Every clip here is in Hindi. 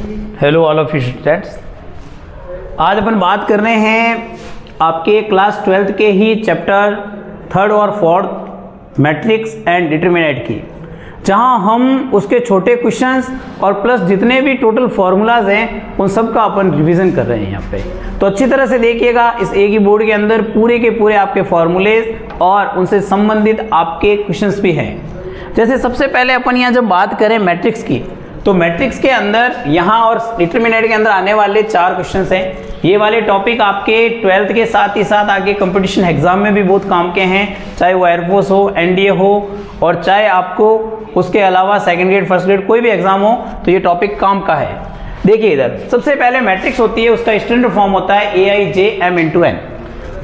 Hello all of you students. आज अपन बात कर रहे हैं आपके क्लास 12th के ही चैप्टर 3rd और 4th मैट्रिक्स एंड डिटरमिनेंट की, जहां हम उसके छोटे क्वेश्चंस और प्लस जितने भी टोटल फार्मूलाज हैं उन सब का अपन रिवीजन कर रहे हैं यहाँ पे। तो अच्छी तरह से देखिएगा, इस एक ही बोर्ड के अंदर पूरे के पूरे आपके फार्मूलेज और उनसे संबंधित आपके क्वेश्चंस भी हैं। जैसे सबसे पहले अपन यहाँ जब बात करें मैट्रिक्स की, तो मैट्रिक्स के अंदर यहाँ और डिटरमिनेंट के अंदर आने वाले 4 क्वेश्चंस हैं। ये वाले टॉपिक आपके 12th के साथ ही साथ आगे कंपटीशन एग्जाम में भी बहुत काम के हैं, चाहे वो एयरफोर्स हो, एनडीए हो, और चाहे आपको उसके अलावा सेकंड ग्रेड फर्स्ट ग्रेड कोई भी एग्जाम हो, तो ये टॉपिक काम का है। देखिए इधर सबसे पहले मैट्रिक्स होती है, उसका स्टैंडर्ड फॉर्म होता है AIJ M×N,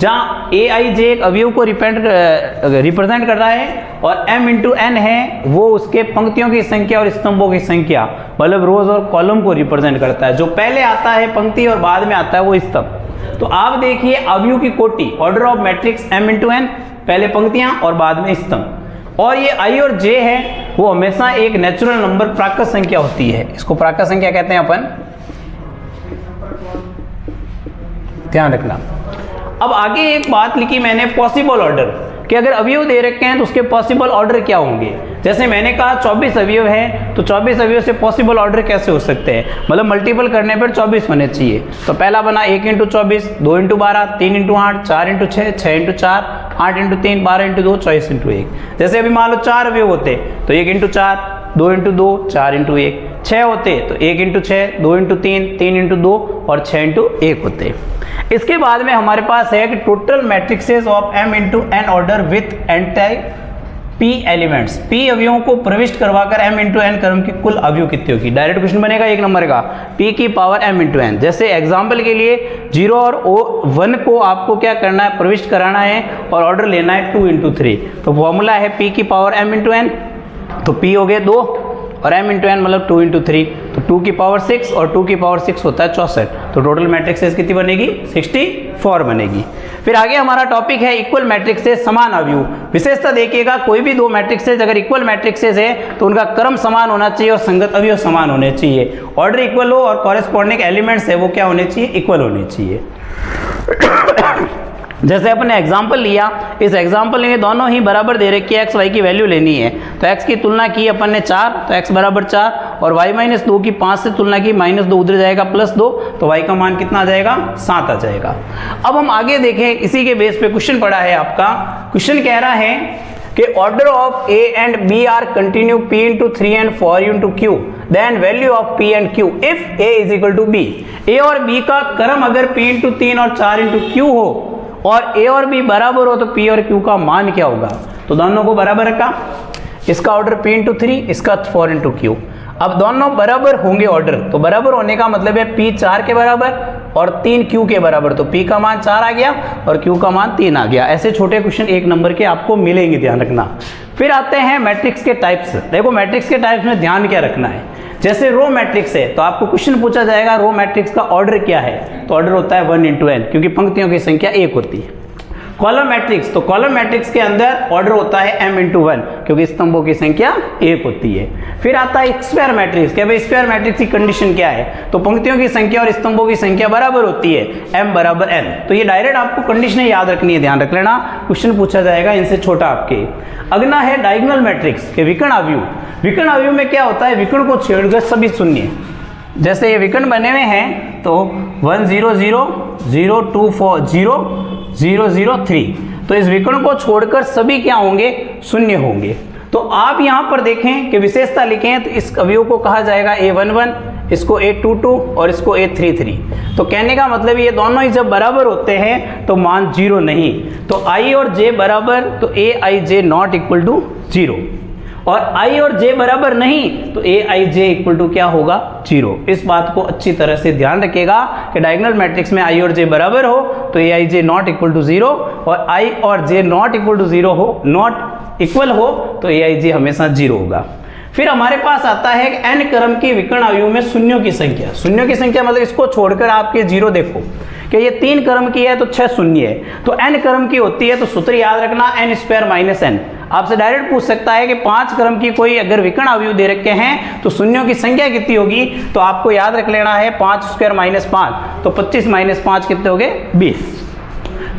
जहाँ AIJ एक अवयव को रिप्रेजेंट कर रहा है और M×N है वो उसके पंक्तियों की संख्या और स्तंभों की संख्या, मतलब रोज और कॉलम को रिप्रेजेंट करता है। जो पहले आता है पंक्ति और बाद में आता है वो स्तंभ। तो आप देखिए अवयव की कोटि, ऑर्डर ऑफ मैट्रिक्स M×N, पहले पंक्तियां और बाद में स्तंभ। और ये I और J है वो हमेशा एक नेचुरल नंबर प्राकृत संख्या होती है, इसको प्राकृत संख्या कहते हैं अपन, ध्यान रखना। अब आगे एक बात लिखी मैंने, पॉसिबल ऑर्डर, कि अगर अवयव दे रखे हैं तो उसके पॉसिबल ऑर्डर क्या होंगे। जैसे मैंने कहा 24 अवयव हैं, तो 24 अवयव से पॉसिबल ऑर्डर कैसे हो सकते हैं, मतलब मल्टीपल करने पर 24 होने चाहिए। तो पहला बना 1×24, 2×12, 3×8, 4×6, 6×4, 8×3, 12×2, 24×1। जैसे अभी मान लो 4 अवयव होते तो 1×4, 2×2, 4×1, 6 होते तो 1×6, 2×3, 3×2 और 6×1 होते। इसके बाद में हमारे पास है कि total matrixes of M×N order with anti P elements, P अवयवों को प्रविष्ट करवाकर M×N क्रम की कुल अवयव कितनी होगी। डायरेक्ट क्वेश्चन बनेगा 1 नंबर का, P की पावर M×N। जैसे एग्जांपल के लिए 0 और 1 को आपको क्या करना है, प्रविष्ट कराना है और ऑर्डर लेना है 2×3। तो फॉर्मूला है P की पावर M×N, तो P हो गए 2 और M×N मतलब 2×3, तो 2 की पावर 6 और 2 की पावर 6 होता है 64। तो टोटल मैट्रिक्सेस कितनी बनेगी, 64 बनेगी। फिर आगे हमारा टॉपिक है इक्वल मैट्रिक्सेस, समान अवयव। विशेषता देखिएगा, कोई भी 2 मैट्रिक्सेस अगर इक्वल मैट्रिक्सेस है तो उनका क्रम समान होना चाहिए और संगत अवयव समान होने चाहिए। ऑर्डर इक्वल हो और कॉरेस्पॉन्डिंग एलिमेंट्स है वो क्या होने चाहिए, इक्वल होने चाहिए। जैसे अपने एग्जाम्पल लिया, इस एग्जाम्पल में दोनों ही बराबर दे रखी है, x y की वैल्यू लेनी है। तो x की तुलना की अपन ने 4, तो x बराबर 4, और y-2 की 5 से तुलना की -2 उधर जाएगा +2, तो y का मान कितना आ जाएगा, 7 आ जाएगा। अब हम आगे देखें, इसी के बेस पे क्वेश्चन पड़ा है आपका। क्वेश्चन कह रहा है कि order of A and B are continue P×3 and 4×Q, then value of P and Q if A = B। A और B का क्रम अगर P×3 और 4×Q हो और A और B बराबर हो तो P और Q का मान क्या होगा। तो दोनों को बराबर रखा, इसका ऑर्डर P×3, इसका 4×Q। अब दोनों बराबर होंगे ऑर्डर, तो बराबर होने का मतलब है P 4 के बराबर और 3 Q के बराबर, तो P का मान 4 आ गया और Q का मान 3 आ गया। ऐसे छोटे क्वेश्चन 1 नंबर के आपको मिलेंगे, ध्यान रखना। फिर आते हैं मैट्रिक्स के टाइप्स। देखो मैट्रिक्स के टाइप्स में ध्यान क्या रखना है। जैसे रो मैट्रिक्स है तो आपको क्वेश्चन पूछा जाएगा रो मैट्रिक्स का ऑर्डर क्या है, तो ऑर्डर होता है 1×n, क्योंकि पंक्तियों की संख्या 1 होती है। कॉलम मैट्रिक्स, तो कॉलम मैट्रिक्स के अंदर ऑर्डर होता है M×1, क्योंकि स्तंभों की संख्या 1 होती है। फिर आता है स्क्वायर मैट्रिक्स, क्या भाई स्क्वायर मैट्रिक्स की कंडीशन क्या है, तो पंक्तियों की संख्या और स्तंभों की संख्या बराबर होती है, M = N। तो ये डायरेक्ट आपको कंडीशन याद रखनी है, ध्यान रख लेना, क्वेश्चन पूछा जाएगा इनसे छोटा आपके। अगला है डायगोनल मैट्रिक्स के विकर्ण अवयव। विकर्ण अवयव में क्या होता है, विकर्ण को छेड़कर सभी शून्य। जैसे ये विकर्ण बने हुए हैं तो 1 0 0 0 2 4 0 0 0 3, तो इस विकर्ण को छोड़कर सभी क्या होंगे, शून्य होंगे। तो आप यहाँ पर देखें कि विशेषता लिखें तो इस अवयव को कहा जाएगा A11, इसको A22 और इसको A33। तो कहने का मतलब ये दोनों ही जब बराबर होते हैं तो मान 0 नहीं, तो I और J बराबर तो AIJ ≠ 0, और I और J बराबर नहीं तो AIJ = क्या होगा, 0। इस बात को अच्छी तरह से ध्यान रखिएगा कि डायगोनल मैट्रिक्स में I और J बराबर हो तो AIJ ≠ 0, और I और J ≠ 0 हो, नॉट इक्वल हो तो AIJ हमेशा 0 होगा। फिर हमारे पास आता है n क्रम की विकर्ण अवयव में शून्यों की संख्या। शून्यों की संख्या मतलब इसको छोड़कर आपके 0 देखो कि ये 3 क्रम की है तो 6 शून्य है, तो n क्रम की होती है तो सूत्र याद रखना n² - n। आपसे डायरेक्ट पूछ सकता है कि 5 क्रम की कोई अगर विकर्ण अवयव दे रखे हैं तो शून्यों की संख्या कितनी होगी, तो आपको याद रख लेना है 5 स्क्वायर माइनस 5, तो 25 माइनस 5 कितने हो गए 20।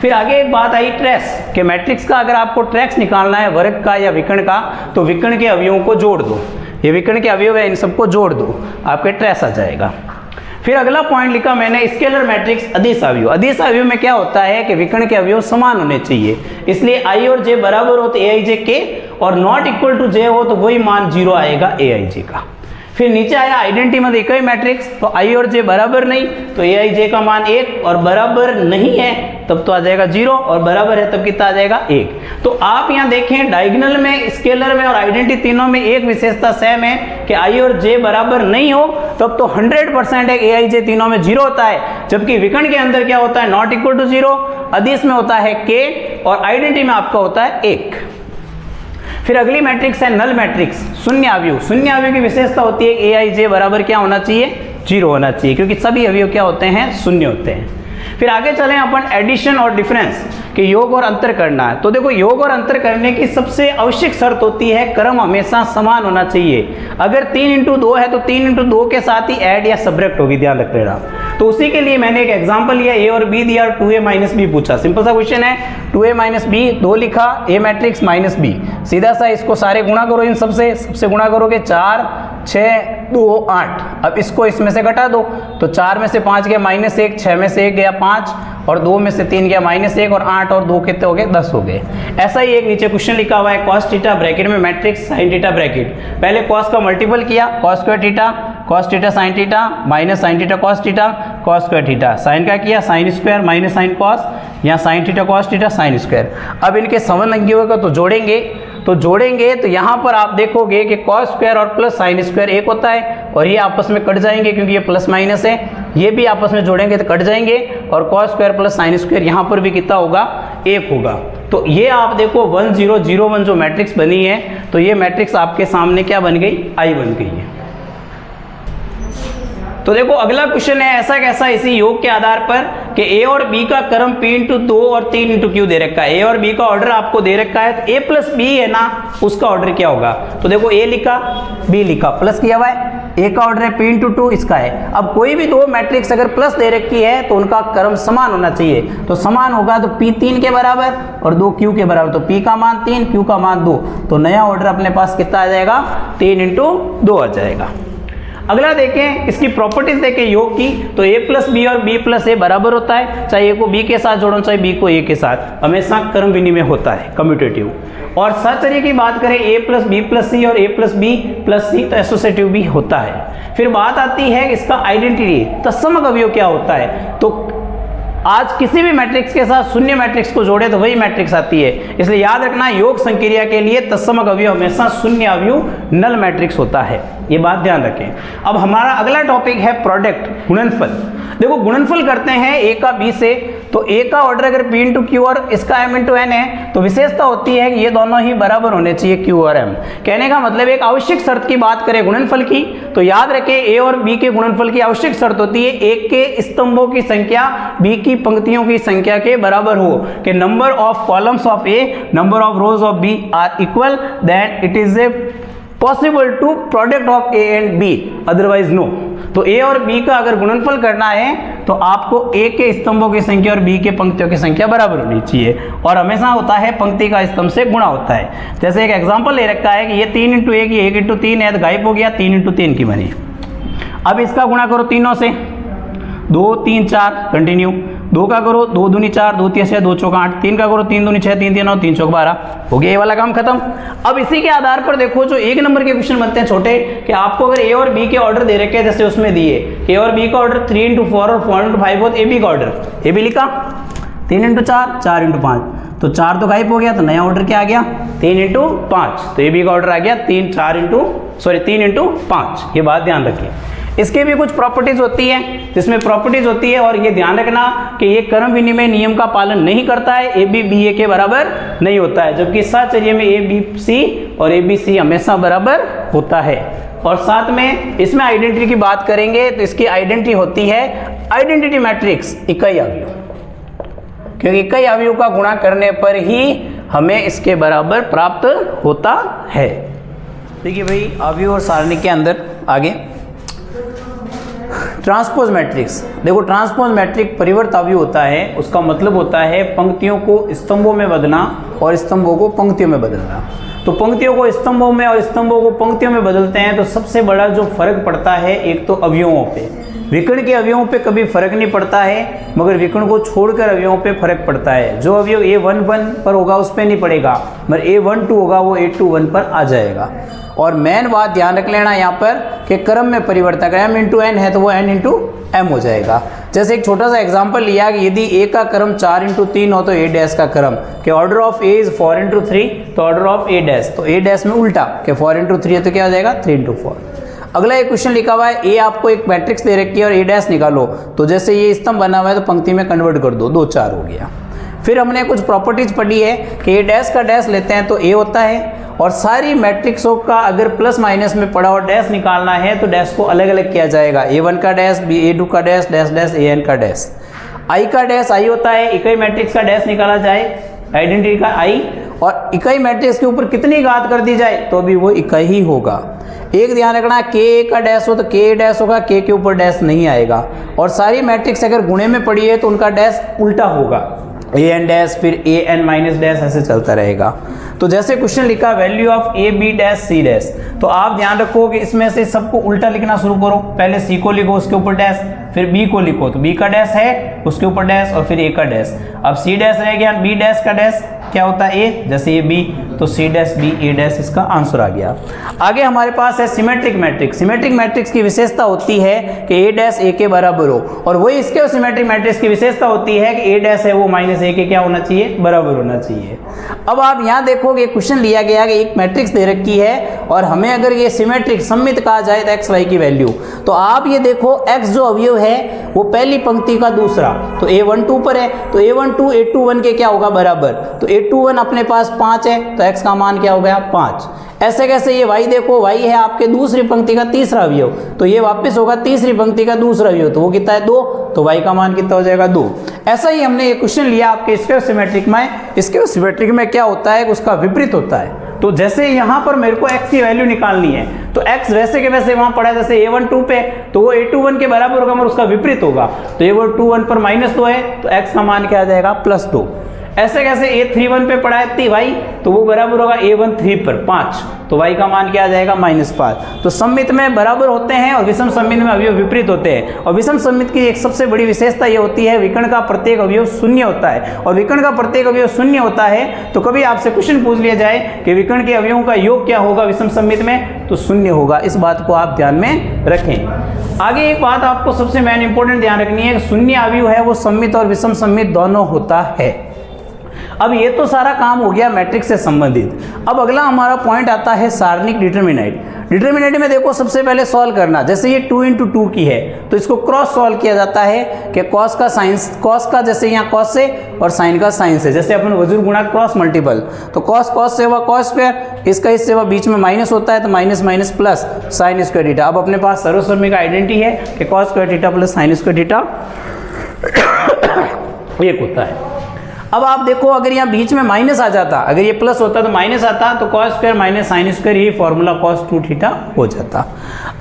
फिर आगे एक बात आई ट्रेस के मैट्रिक्स का अगर आपको ट्रेस निकालना है वर्ग का या विकर्ण का, तो विकर्ण के अवयवों को जोड़ दो, ये विकर्ण के अवयव है इन सबको जोड़ दो, आपके ट्रेस आ जाएगा। फिर अगला पॉइंट लिखा मैंने स्केलर मैट्रिक्स अदिश अवयव। अदिश अवयव में क्या होता है कि विकर्ण के अवयव समान होने चाहिए, इसलिए i और j बराबर हो तो aij के, और नॉट इक्वल टू j हो तो वही मान 0 आएगा aij का। फिर नीचे आया आइडेंटिटी में एक ही मैट्रिक्स, तो i और j बराबर नहीं तो aij का मान 1, और बराबर नहीं है तब तो आ जाएगा 0, और बराबर है तब कितना आ जाएगा 1। तो आप यहाँ देखें डायगोनल में, स्केलर में और आइडेंटिटी तीनों में एक विशेषता सेम है कि i और j बराबर नहीं हो तब तो 100% है aij तीनों में 0 होता है, जबकि विकर्ण के अंदर क्या होता है नॉट इक्वल टू 0, अदिश में होता है k, और आइडेंटिटी में आपका होता है 1। फिर अगली मैट्रिक्स है नल मैट्रिक्स, शून्य अवयव। शून्य अवयव की विशेषता होती है aij बराबर क्या होना चाहिए 0 होना चाहिए, क्योंकि सभी अवयव क्या होते हैं शून्य होते हैं। फिर आगे चलें अपन एडिशन और डिफरेंस कि योग और अंतर करना है। तो देखो योग और अंतर करने की सबसे आवश्यक शर्त होती है क्रम हमेशा समान होना चाहिए। अगर 3 × 2 है तो 3 × 2 के साथ ही ऐड या सब्ट्रैक्ट होगी, ध्यान रख लेना। तो उसी के लिए मैंने एक एग्जांपल लिया, a और b दिया और 2a माइनस b पूछा। सिंपल सा क्वेश्चन है, 2a माइनस b 2 लिखा, a मैट्रिक्स माइनस b, सीधा सा इसको सारे गुणा करो, इन सबसे गुणा करोगे 4 6 2 8। अब इसको इसमें से घटा दो, तो 4 में से 5 गया -1, 6 में से 1 गया 5, और 2 में से 3 गया -1, और 8 और 2 कितने हो गए 10 हो गए। ऐसा ही एक नीचे क्वेश्चन लिखा हुआ है cos थीटा ब्रैकेट में मैट्रिक्स sin थीटा ब्रैकेट, पहले cos का मल्टीपल किया cos स्क्वायर थीटा sin थीटा minus sin theta cos square theta, sine का किया sin square minus sin cos, यहाँ sin theta cos theta sin square. अब इनके समन अंग्यों का तो जोड़ेंगे तो यहाँ पर आप देखोगे कि cos स्क्वायर और प्लस sin स्क्वायर एक होता है, और ये आपस में कट जाएंगे क्योंकि ये प्लस माइनस है, ये भी आपस में जोड़ेंगे तो कट जाएंगे, और cos square plus sin square यहाँ पर भी कितना होगा 1 होगा। तो ये आप देखो 1 0 0 1 जो मैट्रिक्स बनी है, तो ये मैट्रिक्स आपके सामने क्या बन गई I बन गई है। तो देखो अगला क्वेश्चन है ऐसा कैसा इसी योग के आधार पर कि a और b का क्रम p × 2 और 3 × q दे रखा है। a और b का ऑर्डर आपको दे रखा है, तो a प्लस b है ना, उसका ऑर्डर क्या होगा। तो देखो a लिखा b लिखा, प्लस किया हुआ है, a का ऑर्डर है p × 2 इसका है। अब कोई भी दो मैट्रिक्स अगर प्लस दे रखी है तो उनका क्रम समान होना चाहिए, तो समान होगा तो p 3 के बराबर और 2 q के बराबर, तो p का मान 3 q का मान 2, तो नया ऑर्डर अपने पास कितना आ जाएगा 3 × 2 आ जाएगा। अगला देखें इसकी प्रॉपर्टीज देखें योग की, तो a प्लस बी और b प्लस ए बराबर होता है, चाहे a को b के साथ जोड़ो चाहे b को a के साथ, हमेशा क्रम विनिमय होता है कम्यूटेटिव। और सहचर्य की बात करें a प्लस बी प्लस सी और a प्लस बी प्लस सी, तो एसोसिएटिव भी होता है। फिर बात आती है इसका आइडेंटिटी, तत्समक अवयव क्या होता है। तो आज किसी भी मैट्रिक्स के साथ शून्य मैट्रिक्स को जोड़े तो वही मैट्रिक्स आती है, इसलिए याद रखना योग संक्रिया के लिए तत्समक अवयव हमेशा शून्य अवयव नल मैट्रिक्स होता है, ये बात ध्यान रखें। अब हमारा अगला टॉपिक है प्रोडक्ट, गुणनफल। देखो गुणनफल करते हैं a का b से, तो a का ऑर्डर अगर p × q और इसका m × n है, तो विशेषता होती है कि ये दोनों ही बराबर होने चाहिए q और m। कहने का मतलब एक आवश्यक शर्त की बात करें गुणनफल की, तो याद रखें a और b के गुणनफल की आवश्यक शर्त होती है a के स्तंभों की संख्या b की पंक्तियों की संख्या के बराबर हो, कि number of columns of a number of rows of b are equal, then it is a possible to product of a and b, otherwise no. तो a और b का अगर गुणनफल करना है तो आपको a के स्तंभों की संख्या और b के पंक्तियों की संख्या बराबर होनी चाहिए, और हमेशा होता है पंक्ति का स्तंभ से गुणा होता है। जैसे एक एग्जांपल ले रखा है कि ये 3 × 1 की 1 × 3 है, तो गायब हो गया 3 × 3 की बनी। अब इसका गुणा करो तीनों से, 2 3 4 कंटिन्यू, 2 का करो 2 दूनी 4 2 3 6 2 चौका 8, 3 का करो 3 दूनी 6 3 3 9 3 चौक 12, हो गया ये वाला काम खत्म। अब इसी के आधार पर देखो जो 1 नंबर के क्वेश्चन बनते हैं छोटे, कि आपको अगर a और b के ऑर्डर दे रखे हैं, जैसे उसमें दिए a और b का ऑर्डर 3 × 4 और 4 × 5 और a b का ऑर्डर, a b लिखा 3 × 4 4 × 5, तो 4 तो गायब हो गया, तो नया ऑर्डर क्या आ गया 3 × 5, तो a b का ऑर्डर आ गया 3 × 5। ये बात ध्यान रखिए। इसके भी कुछ प्रॉपर्टीज होती है, जिसमें प्रॉपर्टीज होती है, और ये ध्यान रखना कि ये क्रम विनिमय नियम का पालन नहीं करता है, ए बी बी ए के बराबर नहीं होता है, जबकि सहचर्य में ए बी सी और ए बी सी हमेशा बराबर होता है। और साथ में इसमें आइडेंटिटी की बात करेंगे तो इसकी आइडेंटिटी होती है आइडेंटिटी मैट्रिक्स इकाई अवयव, क्योंकि इकाई अवयव का गुणा करने पर ही हमें इसके बराबर प्राप्त होता है। देखिए भाई अवयव और सारणी के अंदर आगे ट्रांसपोज मैट्रिक्स। देखो ट्रांसपोज मैट्रिक परिवर्त अवयव होता है, उसका मतलब होता है पंक्तियों को स्तंभों में बदलना और स्तंभों को पंक्तियों में बदलना। तो पंक्तियों को स्तंभों में और स्तंभों को पंक्तियों में बदलते हैं तो सबसे बड़ा जो फर्क पड़ता है एक तो अवयवों पे, विकर्ण के अवयवों पे कभी फर्क नहीं पड़ता है, मगर विकर्ण को छोड़कर अवयवों पे फर्क पड़ता है। जो अवयव A11 पर होगा उस पर नहीं पड़ेगा, मगर A12 होगा वो A21 पर आ जाएगा। और मेन बात ध्यान रख लेना यहाँ पर कि क्रम में परिवर्तन, अगर m इंटू n है तो वो n इंटू m हो जाएगा। जैसे एक छोटा सा एग्जांपल लिया कि यदि a का क्रम 4 इंटू 3 हो तो a डैश का क्रम कि order of a is 4 into 3, तो ऑर्डर ऑफ a डैश, तो a डैश में उल्टा कि 4 इंटू 3 है तो क्या हो जाएगा 3 इंटू 4। अगला एक क्वेश्चन लिखा हुआ है a आपको एक मैट्रिक्स दे रखी है और a डैश निकालो, तो जैसे ये स्तंभ बना हुआ है तो पंक्ति में कन्वर्ट कर दो, 2 4 हो गया। फिर हमने कुछ प्रॉपर्टीज पढ़ी है कि a डैश का डैश लेते हैं तो a होता है, और सारी मैट्रिक्सों का अगर प्लस माइनस में पड़ा और डैश निकालना है तो डैश को अलग अलग किया जाएगा, a1 का डैश, a2 का डैश, डैश डैश an का डैश। i का डैश i होता है, इकाई मैट्रिक्स का डैश निकाला जाए, आइडेंटिटी का i, और इकाई मैट्रिक्स के ऊपर कितनी घात कर दी जाए तो भी वो इकाई ही होगा। एक ध्यान रखना k का डैश हो तो k डैश होगा, k के ऊपर डैश नहीं आएगा। और सारी मैट्रिक्स अगर गुणे में पड़ी है तो उनका डैश उल्टा होगा, an डैश फिर an माइनस डैश ऐसे चलता रहेगा। तो जैसे क्वेश्चन लिखा value of a b dash c dash, तो आप ध्यान रखो कि इसमें से सबको उल्टा लिखना शुरू करो। पहले c को लिखो उसके ऊपर डैश, फिर b को लिखो तो b का डैश है उसके ऊपर डैश, और फिर a का डैश। अब c डैश रह गया, b डैश का डैश क्या होता है a, जैसे ये b तो c dash b a dash इसका आंसर आ गया। आगे हमारे पास है सिमेट्रिक मैट्रिक्स। सिमेट्रिक मैट्रिक्स की विशेषता होती है कि a डैश a के बराबर हो, और वही इसके सिमेट्रिक मैट्रिक्स की विशेषता होती है कि a डैश है वो माइनस a के क्या होना चाहिए, बराबर होना चाहिए। अब आप यहाँ देखोगे क्वेश्चन लिया गया कि एक मैट्रिक्स दे रखी है और हमें अगर ये सिमेट्रिक सममित कहा जाए तो एक्स वाई की वैल्यू, तो आप ये देखो x जो अवयव है वो पहली पंक्ति का दूसरा, तो a12 पर है तो a12 a21 के क्या होगा बराबर, तो a21 अपने पास 5 है तो x का मान क्या हो गया 5। ऐसे कैसे ये y देखो, y है आपके दूसरी पंक्ति का तीसरा अवयव, तो ये वापस होगा तीसरी पंक्ति का दूसरा अवयव, तो वो कितना है 2, तो y का मान कितना हो जाएगा 2। ऐसा ही हमने ये क्वेश्चन लिया आपके स्क्वायर सिमेट्रिक में। स्क्वायर सिमेट्रिक में क्या होता है उसका विपरीत होता है। तो जैसे यहाँ पर मेरे को x की वैल्यू निकालनी है तो x वैसे के वैसे वहाँ पड़ा है, जैसे a12 पे तो वो a21 के बराबर होगा मगर उसका विपरीत होगा, तो a21 पर -2 है तो x का मान क्या आ जाएगा +2। ऐसे कैसे a31 पे पड़ा है y तो वो बराबर होगा a13 पर 5, तो y का मान क्या आ जाएगा -5। तो सममित में बराबर होते हैं और विषम सममित में अवयव विपरीत होते हैं। और विषम सममित की एक सबसे बड़ी विशेषता ये होती है विकर्ण का प्रत्येक अवयव शून्य होता है, और विकर्ण का प्रत्येक अवयव शून्य होता है तो कभी आपसे क्वेश्चन पूछ लिया जाए कि विकर्ण के अवयवों का योग क्या होगा विषम सममित में, तो शून्य होगा। इस बात को आप ध्यान में रखें। आगे एक बात आपको सबसे मेन इंपॉर्टेंट ध्यान रखनी है, शून्य अवयव है वो सममित और विषम सममित दोनों होता है। अब ये तो सारा काम हो गया मैट्रिक्स से संबंधित। अब अगला हमारा पॉइंट आता है सारणिक डिटरमिनेंट। डिटरमिनेंट में देखो सबसे पहले सॉल्व करना, जैसे ये 2 × 2 की है तो इसको क्रॉस सॉल्व किया जाता है कि कॉस का साइंस, कॉस का जैसे यहाँ कॉस से और साइन का साइन से, जैसे अपन वजूर गुणा क्रॉस मल्टीपल, तो कॉस कॉस से हुआ कॉस स्क्वायर, इसका इससे हुआ बीच में माइनस होता है तो minus minus plus sine square theta. अब अपने पास सर्वसम्य का आइडेंटिटी है कि cos square theta plus sine square theta एक होता है। अब आप देखो अगर यहाँ बीच में माइनस आ जाता, अगर ये प्लस होता तो माइनस आता, तो cos square minus sine square यही फॉर्मूला cos 2 थीटा हो जाता।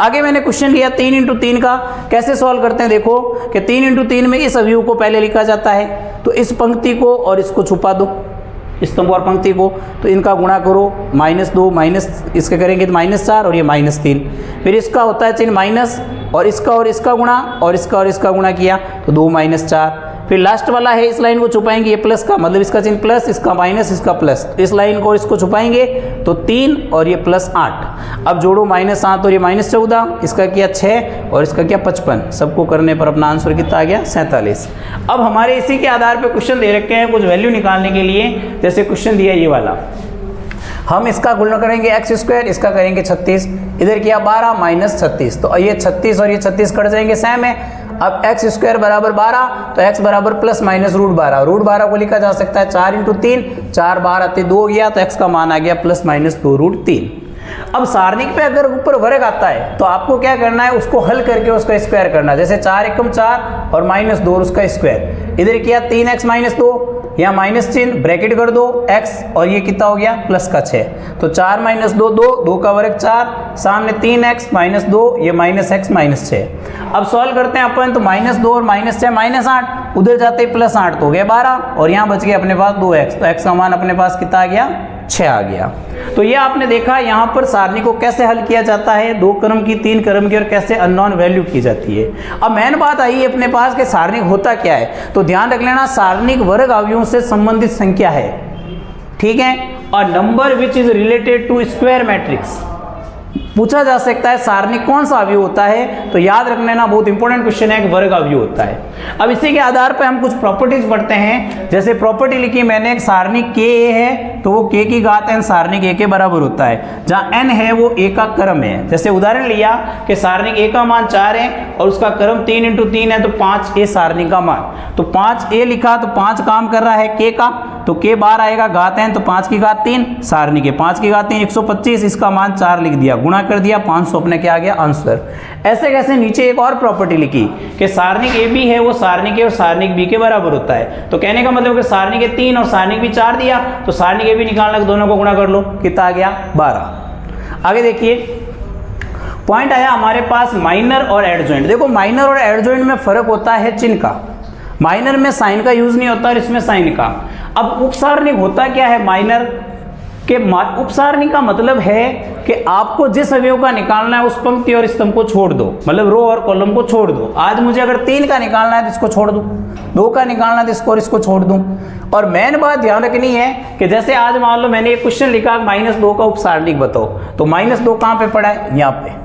आगे मैंने क्वेश्चन लिया 3 × 3 का, कैसे सॉल्व करते हैं देखो कि 3 × 3 में इस अवयव को पहले लिखा जाता है, तो इस पंक्ति को और इसको छुपा दो, स्तंभ और पंक्ति को, तो इनका गुणा करो -2 माइनस इसके करेंगे तो -4 और ये -3, फिर इसका होता है चिन्ह माइनस और इसका गुणा और इसका गुणा किया तो 2 -4, फिर लास्ट वाला है इस लाइन को छुपाएंगे, ये प्लस का मतलब इसका चिन्ह प्लस, इसका माइनस, इसका प्लस, इस लाइन को इसको छुपाएंगे तो 3 और ये +8। अब जोड़ो -7 और ये -14, इसका किया 6 और इसका किया 55, सबको करने पर अपना आंसर कितना आ गया 47। अब हमारे इसी के आधार पर क्वेश्चन दे रखे हैं कुछ वैल्यू निकालने के लिए, जैसे क्वेश्चन दिया ये वाला, हम इसका गुणन करेंगे x², इसका करेंगे 36, इधर किया 12 -36, तो ये 36 और ये 36 कट जाएंगे सेम है। अब x² बराबर 12 तो x बराबर ±√12, √12 को लिखा जा सकता है 4 × 3, 4 12 2 हो गया तो x का मान आ गया ±2√3। अब सारणिक पे अगर ऊपर वर्ग आता है तो आपको क्या करना है, उसको हल करके उसका स्क्वायर करना, जैसे 4 × 4 और -2 उसका स्क्वायर, इधर किया 3x - 2 यहाँ माइनस चिन्ह, ब्रैकेट कर दो x और ये कितना हो गया प्लस का 6, तो 4 माइनस 2 2, 2 का वर्ग 4, सामने 3x माइनस 2, ये माइनस x माइनस 6। अब सॉल्व करते हैं अपन, तो माइनस 2 और माइनस 6 माइनस 8, उधर जाते ही प्लस 8 तो हो गया 12 और यहाँ बच गया अपने पास 2x, तो x का मान अपने पास कितना आ गया 6 आ गया। तो ये आपने देखा यहाँ पर सारणी को कैसे हल किया जाता है, 2 क्रम की 3 क्रम की और कैसे अननोन वैल्यू की जाती है। अब मेन बात आई है अपने पास कि सारणिक होता क्या है, तो ध्यान रख लेना सारणिक वर्ग अवयवों से संबंधित संख्या है, ठीक है, और number which is related to square matrix. पूछा जा सकता है सारणिक कौन सा अवयव होता है, तो याद रख लेना बहुत इंपॉर्टेंट क्वेश्चन है, एक वर्ग अवयव होता है। अब इसी के आधार पर हम कुछ प्रॉपर्टीज पढ़ते हैं। जैसे प्रॉपर्टी लिखी मैंने, एक सारणिक k है तो वो k की घात n सारणिक a के बराबर होता है, जहाँ n है वो a का क्रम है। जैसे उदाहरण लिया कि सारणिक a का मान 4 है और उसका क्रम 3 × 3 है, तो 5a सारणिक का मान, तो 5a लिखा तो 5 काम कर रहा है k का, तो k बार आएगा घात n, तो 5 की घात 3 सारणिक है, 5 की घात 3 125, इसका मान 4 लिख दिया, गुणा कर दिया 500 अपने क्या आ गया आंसर। ऐसे कैसे नीचे एक और प्रॉपर्टी लिखी कि सारणिक ए बी है वो सारणिक ए और सारणिक बी के बराबर होता है, तो कहने का मतलब कि सारणिक ए 3 और सारणिक बी 4 दिया, तो सारणिक ए बी निकालना, दोनों को गुणा कर लो, कितना आ गया 12। आगे देखिए पॉइंट आया हमारे पास माइनर और एडजॉइंट। देखो माइनर और एडजॉइंट में फर्क होता है चिन्ह का, माइनर में साइन का यूज नहीं होता और इसमें साइन का। अब उपसारणिक होता क्या है, माइनर के उपसारणी का मतलब है कि आपको जिस अवयव का निकालना है उस पंक्ति और स्तंभ को छोड़ दो, मतलब रो और कॉलम को छोड़ दो। आज मुझे अगर 3 का निकालना है तो इसको छोड़ दूं, 2 का निकालना है तो इसको और इसको छोड़ दूं। और मेन बात ध्यान रखनी है कि जैसे आज मान लो मैंने एक क्वेश्चन लिखा -2 का उपसारणिक बताओ, तो -2 कहाँ पे पड़ा है, यहाँ पे,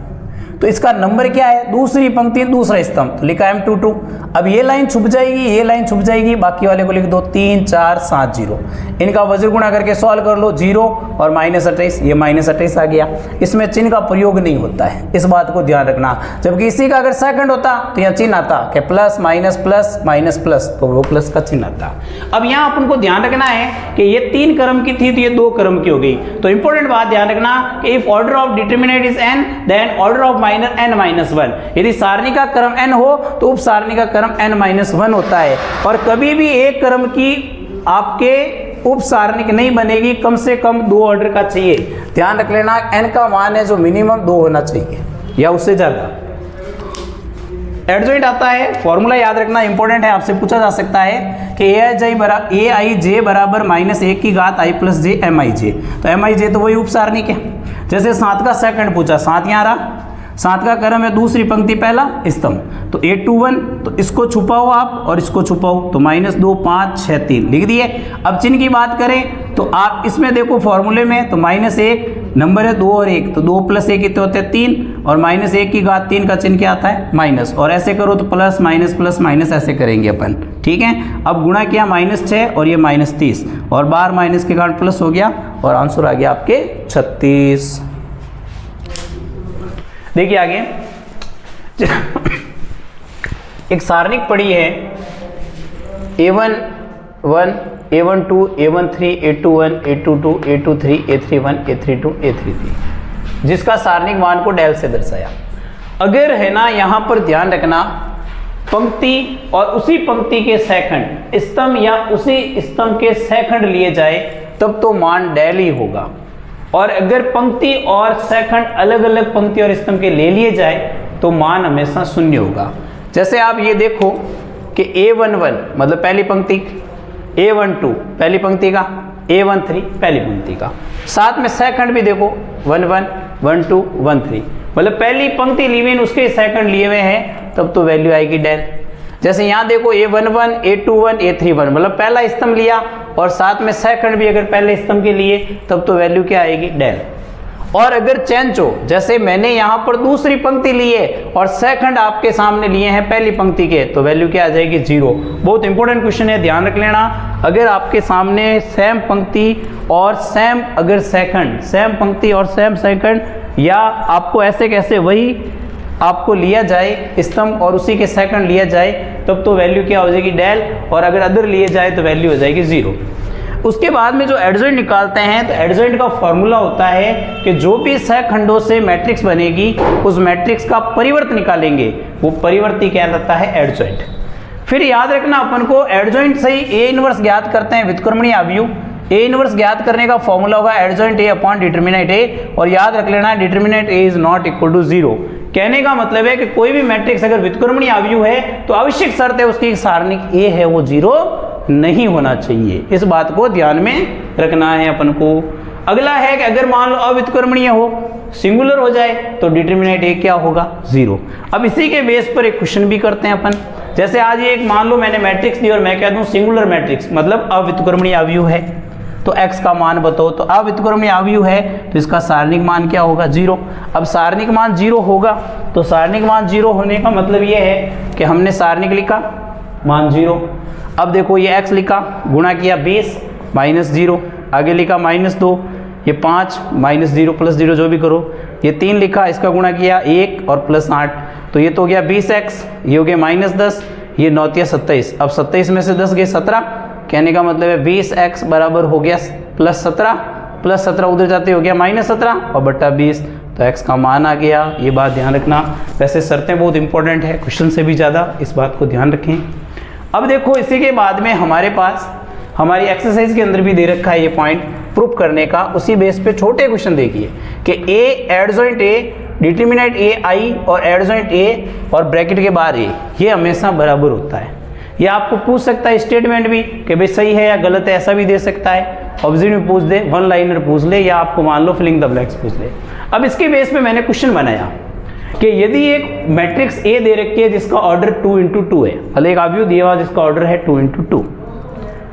तो इसका नंबर क्या है, दूसरी पंक्ति दूसरा स्तंभ, तो लिखा है M22। अब ये लाइन छुप जाएगी, ये लाइन छुप जाएगी, बाकी वाले को लिख दो 3 4 7 0, इनका वज्र गुणा करके सॉल्व कर लो, 0 और -28, ये -28 आ गया। इसमें चिन्ह का प्रयोग नहीं होता है, इस बात को ध्यान रखना। जबकि इसी का अगर सेकंड होता तो यहाँ चिन्ह आता कि plus minus plus minus plus, तो वो प्लस का चिन्ह आता। अब यहाँ अपन को ध्यान रखना है कि ये 3 क्रम की थी तो ये 2 क्रम की हो गई। तो इंपॉर्टेंट बात ध्यान रखना कि if order of determinant is n then order of minor n-1। यदि सारणी का क्रम n हो तो उप सारणी का क्रम n-1 होता है। और कभी भी एक क्रम की आपके उप सारणिक नहीं बनेगी, कम से कम 2 ऑर्डर का चाहिए। ध्यान रख लेना n का मान है जो मिनिमम 2 होना चाहिए या उससे ज्यादा। एडजॉइंट आता है, फॉर्मूला याद रखना इंपॉर्टेंट है, आपसे पूछा जा सकता है कि aij बराबर -1 की घात i + j mij। तो mij तो वही उप सारणिक है। जैसे 7 का सेकंड पूछा, 7 यहाँ रहा, 7 का क्रम है दूसरी पंक्ति पहला स्तंभ, तो 821, तो इसको छुपाओ आप और इसको छुपाओ, तो -2 5 6 3 लिख दिए। अब चिन्ह की बात करें तो आप इसमें देखो फॉर्मूले में, तो -1 नंबर है 2 और 1, तो 2 + 1 कितने होते हैं 3, और -1 की घात 3 का चिन्ह क्या आता है माइनस, और ऐसे करो तो प्लस माइनस ऐसे करेंगे अपन, ठीक है। अब गुणा किया -6 और ये -30, और बार माइनस के कारण प्लस हो गया और आंसर आ गया आपके 36। देखिए आगे एक सारणिक पड़ी है A11 A12 A13 A21 A22 A23 A31 A32 A33, जिसका सारणिक मान को डेल से दर्शाया। अगर है ना यहाँ पर ध्यान रखना पंक्ति और उसी पंक्ति के सेकंड, स्तंभ या उसी स्तंभ के सेकंड लिए जाए तब तो मान डेल ही होगा, और अगर पंक्ति और सेकंड अलग अलग पंक्ति और स्तंभ के ले लिए जाए तो मान हमेशा 0 होगा। जैसे आप ये देखो कि A11 मतलब पहली पंक्ति, A12 पहली पंक्ति का, A13 पहली पंक्ति का, साथ में सेकंड भी देखो 11 12 13, मतलब पहली पंक्ति ली हुई उसके सेकंड लिए हुए हैं, तब तो वैल्यू आएगी डेल। जैसे यहाँ देखो A11 A21 A31, मतलब पहला स्तंभ लिया और साथ में सेकंड भी अगर पहले स्तंभ के लिए, तब तो वैल्यू क्या आएगी डेल। और अगर चेंज हो, जैसे मैंने यहाँ पर दूसरी पंक्ति ली है और सेकंड आपके सामने लिए हैं पहली पंक्ति के, तो वैल्यू क्या आ जाएगी 0। बहुत इंपॉर्टेंट क्वेश्चन है, ध्यान रख लेना। अगर आपके सामने सेम पंक्ति और सेम अगर सेकंड, सेम पंक्ति और सेम सेकंड, या आपको ऐसे कैसे वही आपको लिया जाए स्तंभ और उसी के सेकंड लिया जाए, तब तो वैल्यू क्या हो जाएगी डेल, और अगर अदर लिए जाए तो वैल्यू हो जाएगी 0। उसके बाद में जो एडजॉइंट निकालते हैं, तो एडजॉइंट का फॉर्मूला होता है कि जो भी सहखंडों से मैट्रिक्स बनेगी उस मैट्रिक्स का परिवर्त निकालेंगे, वो परिवर्ती कहलाता है एडजॉइंट। फिर याद रखना अपन को एडजॉइंट से ही ए इनवर्स ज्ञात करते हैं व्युत्क्रमणीय अवयव। ए इनवर्स ज्ञात करने का फॉर्मूला होगा adjoint A upon determinant A, और याद रख लेना determinant A is not equal to 0। कहने का मतलब है कि कोई भी मैट्रिक्स अगर व्युत्क्रमणीय अवयव है तो आवश्यक शर्त है उसकी सारणिक ए है वो 0 नहीं होना चाहिए। इस बात को ध्यान में रखना है अपन को। अगला है कि अगर मान लो अव्युत्क्रमणीय हो, सिंगुलर हो जाए, तो डिटरमिनेंट ए क्या होगा 0। अब इसी के बेस पर एक क्वेश्चन भी करते हैं अपन। जैसे आज ये एक मान लो मैंने मैट्रिक्स दी और मैं कह दूं सिंगुलर मैट्रिक्स मतलब अव्युत्क्रमणीय अवयव है, तो x का मान बताओ। तो अव्युत्क्रमणीय अवयव है तो इसका सारणिक मान क्या होगा 0। अब सारणिक मान 0 होगा तो सारणिक मान 0 होने का मतलब ये है कि हमने सारणिक लिखा मान 0। अब देखो ये x लिखा, गुणा किया 20 माइनस 0, आगे लिखा -2, ये 5 -0 +0 जो भी करो, ये 3 लिखा, इसका गुणा किया 1 और +8, तो ये तो हो गया 20x, ये हो गया -10, ये 9 × 27। अब 27 में से 10 गए 17, कहने का मतलब है 20x बराबर हो गया +17 उधर जाते हो गया -17 और बट्टा 20, तो x का मान आ गया। ये बात ध्यान रखना। वैसे शर्तें बहुत इंपॉर्टेंट है, क्वेश्चन से भी ज़्यादा, इस बात को ध्यान रखें। अब देखो इसी के बाद में हमारे पास हमारी एक्सरसाइज के अंदर भी दे रखा है ये पॉइंट प्रूफ करने का। उसी बेस पे छोटे क्वेश्चन देखिए कि ए एडजॉइंट ए, डिटरमिनेंट ए आई और एडजॉइंट ए और ब्रैकेट के बाहर ए, ये हमेशा बराबर होता है। ये आपको पूछ सकता है स्टेटमेंट भी कि भाई सही है या गलत है, ऐसा भी दे सकता है। ऑब्जेक्ट में पूछ दे, वन लाइनर पूछ ले, या आपको मान लो फिलिंग द ब्लैंक्स पूछ ले। अब इसके बेस पे मैंने क्वेश्चन बनाया कि यदि एक मैट्रिक्स ए दे रखी है जिसका ऑर्डर 2 × 2 है, मतलब एक अवयव दिया हुआ जिसका ऑर्डर है 2 × 2,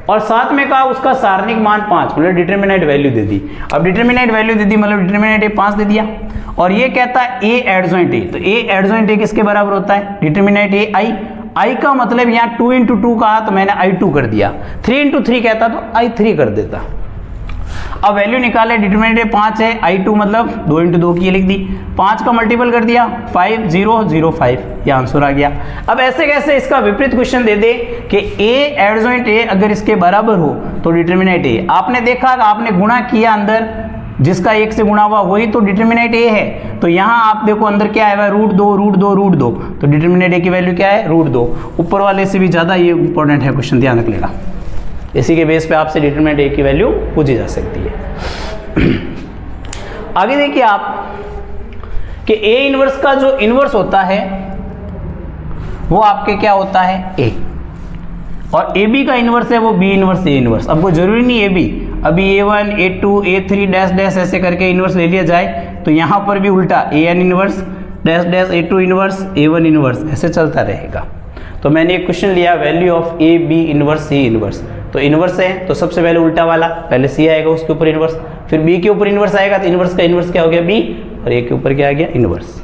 और साथ में कहा उसका सारणिक मान 5, मतलब डिटरमिनेंट वैल्यू दे दी। अब डिटरमिनेंट वैल्यू दे दी मतलब डिटरमिनेंट ए 5 दे दिया, और ये कहता है ए एडजॉइंट ए, तो ए एडजॉइंट ए किसके बराबर होता है डिटरमिनेंट ए आई का मतलब यहाँ 2 × 2 कहा तो मैंने I2 कर दिया, 3 × 3 कहता तो I3 कर देता। अब वैल्यू निकाले, डिटरमिनेंट 5 है, I2 मतलब 2 × 2 की लिख दी, 5 का मल्टीपल कर दिया 5 0 0 5, ये आंसर आ गया। अब ऐसे कैसे इसका विपरीत क्वेश्चन दे दे कि ए एडजॉइंट ए अगर इसके बराबर हो तो डिटरमिनेंट ए, आपने देखा आपने गुणा किया अंदर जिसका 1 से गुणा हुआ वही तो डिटरमिनेंट ए है, तो यहाँ आप देखो अंदर क्या है √2, तो डिटरमिनेंट ए की वैल्यू क्या है √2। ऊपर वाले से भी ज़्यादा ये इंपॉर्टेंट है क्वेश्चन, ध्यान रख लेना। इसी के बेस पे आपसे डिटरमिनेंट ए की वैल्यू पूछी जा सकती है। आगे देखिए आप कि ए इनवर्स का जो इनवर्स होता है वो आपके क्या होता है ए, और ए बी का इनवर्स है वो बी इनवर्स ए इनवर्स। अब कोई जरूरी नहीं ए बी, अभी A1 A2 A3 dash dash ऐसे करके इनवर्स ले लिया जाए, तो यहाँ पर भी उल्टा AN inverse dash dash A2 inverse A1 inverse ऐसे चलता रहेगा। तो मैंने एक क्वेश्चन लिया value of A B inverse C inverse, तो इनवर्स है तो सबसे पहले उल्टा वाला, पहले सी आएगा उसके ऊपर इनवर्स, फिर बी के ऊपर इनवर्स आएगा, तो इनवर्स का इनवर्स क्या हो गया बी, और ए के ऊपर क्या आ गया इनवर्स।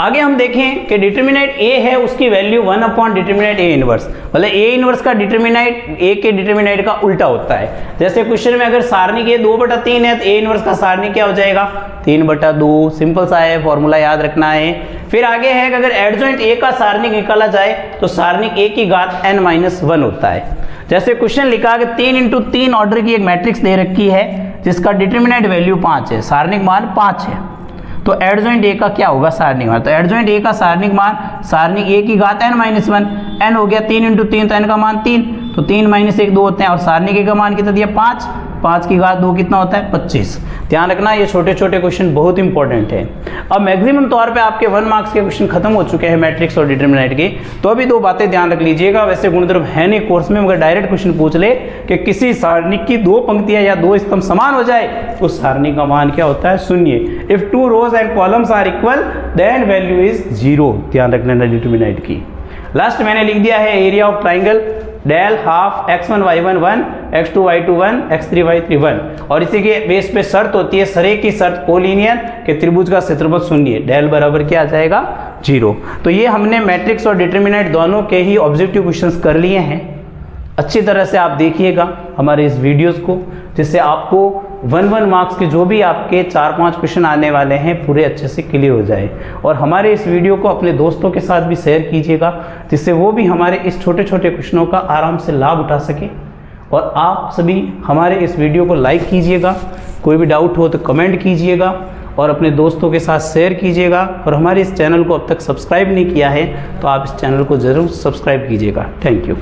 आगे हम देखें कि डिटरमिनेंट ए है उसकी value 1 upon determinant A inverse, मतलब ए इनवर्स का डिटरमिनेंट ए के डिटरमिनेंट का उल्टा होता है। जैसे क्वेश्चन में अगर सारणिक ए 2/3 है तो ए इनवर्स का सारणिक क्या हो जाएगा 3/2, सिंपल सा है, फॉर्मूला याद रखना है। फिर आगे है कि अगर एडजॉइंट ए का सारणिक निकाला जाए तो सारणिक ए की घात n-1 होता है। जैसे क्वेश्चन लिखा कि 3 × 3 ऑर्डर की एक मैट्रिक्स दे रखी है जिसका डिटरमिनेंट वैल्यू 5 है, सारणिक मान 5 है, तो एडजॉइंट ए का क्या होगा सारणिक मान, तो एडजॉइंट ए का सारणिक मान सारणिक ए की घात n-1, n हो गया 3 × 3 तो n का मान 3, तो 3 - 1 2 होते हैं, और सारणिक ए का मान कितना दिया 5, 5 की घात 2 कितना होता है 25। ध्यान रखना ये छोटे छोटे क्वेश्चन बहुत इंपॉर्टेंट है। अब मैक्सिमम तौर पे आपके 1 मार्क्स के क्वेश्चन खत्म हो चुके हैं मैट्रिक्स और डिटरमिनेंट के, तो अभी 2 बातें ध्यान रख लीजिएगा। वैसे गुणधर्म है नहीं कोर्स में, मगर डायरेक्ट क्वेश्चन पूछ ले कि किसी सारणिक की 2 पंक्तियां या 2 स्तंभ समान हो जाए उस सारणी का मान क्या होता है 0। If 2 rows and columns are equal then value is 0। ध्यान रखना डिटरमिनेंट की। लास्ट मैंने लिख दिया है area of triangle del half x1 y1 1 x2 y2 1 x3 y3 1, और इसी के बेस पे शर्त होती है सरे की शर्त कोलिनियर के त्रिभुज का क्षेत्रफल 0, डेल बराबर क्या आ जाएगा 0। तो ये हमने मैट्रिक्स और डिटरमिनेंट दोनों के ही ऑब्जेक्टिव क्वेश्चंस कर लिए हैं। अच्छी तरह से आप देखिएगा हमारे इस वीडियोस को, जिससे आपको 1 मार्क्स के जो भी आपके 4-5 क्वेश्चन आने वाले हैं पूरे अच्छे से क्लियर हो जाए। और हमारे इस वीडियो को अपने दोस्तों के साथ भी शेयर कीजिएगा, जिससे वो भी हमारे इस छोटे छोटे क्वेश्चनों का आराम से लाभ उठा सके। और आप सभी हमारे इस वीडियो को लाइक कीजिएगा, कोई भी डाउट हो तो कमेंट कीजिएगा, और अपने दोस्तों के साथ शेयर कीजिएगा। और हमारे इस चैनल को अब तक सब्सक्राइब नहीं किया है तो आप इस चैनल को ज़रूर सब्सक्राइब कीजिएगा। Thank you.